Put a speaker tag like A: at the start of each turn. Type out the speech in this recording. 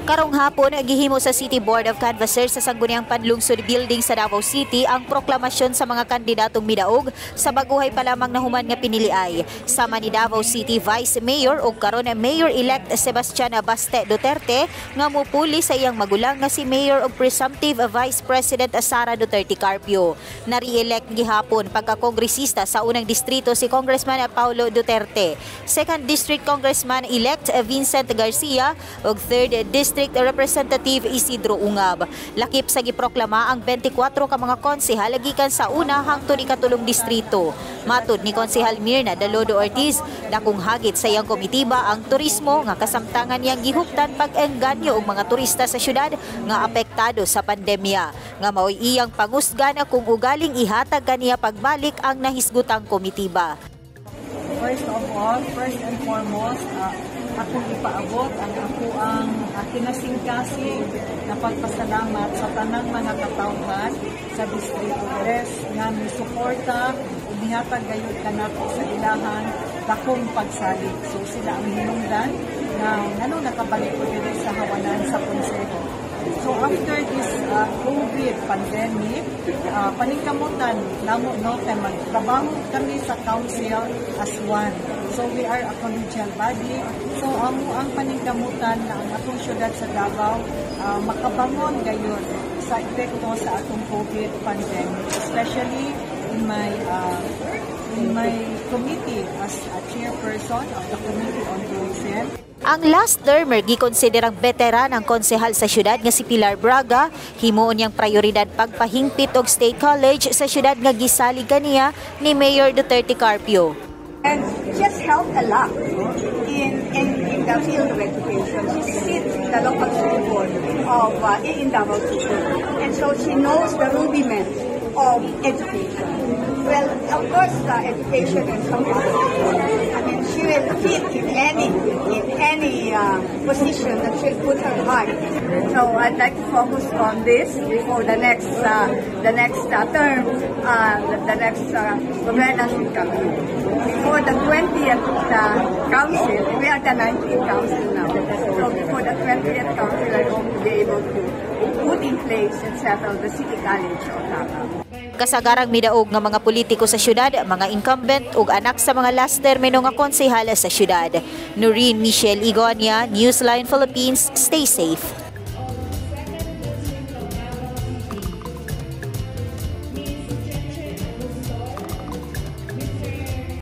A: Karong hapon, gihimo sa City Board of Canvassers sa Sangguniang Panlungsod Building sa Davao City ang proklamasyon sa mga kandidatong midaog sa baguhay pa lamang na human nga piniliay. Sama ni Davao City Vice Mayor o karon Mayor-elect Sebastian Baste Duterte nga mupuli sa iyang magulang nga si Mayor o Presumptive Vice President Sara Duterte Carpio. Nare-elect gihapon pagka-kongresista sa unang distrito si Congressman Paulo Duterte, 2nd District Congressman-elect Vincent Garcia ug 3rd District Representative Isidro Ungab. Lakip sa giproklama ang 24 ka mga konsehal gikan sa una hangtod ikatulong distrito. Matud ni Konsehal Mirna Dalodo Ortiz, dakong hagit sa iyang komitiba ang turismo nga kasamtangan niyang gihuptan pag-engganyo og mga turista sa syudad nga apektado sa pandemya. Nga mao'y iyang pangusgan kung ugaling ihatag kaniya pagbalik ang nahisgutang komitiba.
B: First of all, first and foremost, akong ipaabot ang kinasingkasing na pagpasalamat sa tanang mga katawhan sa Distrito Tres nga may suporta ug nihatag gayud kanako sa ilahan dakong pagsalig. So sila ang hinungdan na nakabalik ko diri sa hawanan sa konseho. So after this COVID pandemic, paningkamutan namo kay magtrabaho kami sa council as one. So we are a collegial body. So ang paningkamutan na ang atong syudad sa Davao makabangon gayon sa epekto sa atong COVID pandemic, especially in my committee as a chairperson of the Committee on Tourism.
A: Ang last termer gikonsiderang veteran ang konsehal sa syudad nga si Pilar Braga, himuon niyang prioridad pagpahingpit og State College sa syudad nga gisalig kaniya ni Mayor Duterte Carpio.
C: And just helped a lot in the field of education. She sits in the local school board of in Davao City, and so she knows the rudiments of education. Well, of course, education and communication. I mean, she will fit in any position that she'll put her heart. So I'd like to focus on this before the next term, the next governance will come in. Before the 20th council, we are the 19th council now. So before the 20th council, I hope to be able to put in place and settle the City College of Davao.
A: Kasagarang midaog nga mga politiko sa syudad, mga incumbent ug anak sa mga last termino nga konsehal sa syudad. Noreen Michelle Igonia, Newsline Philippines, stay safe.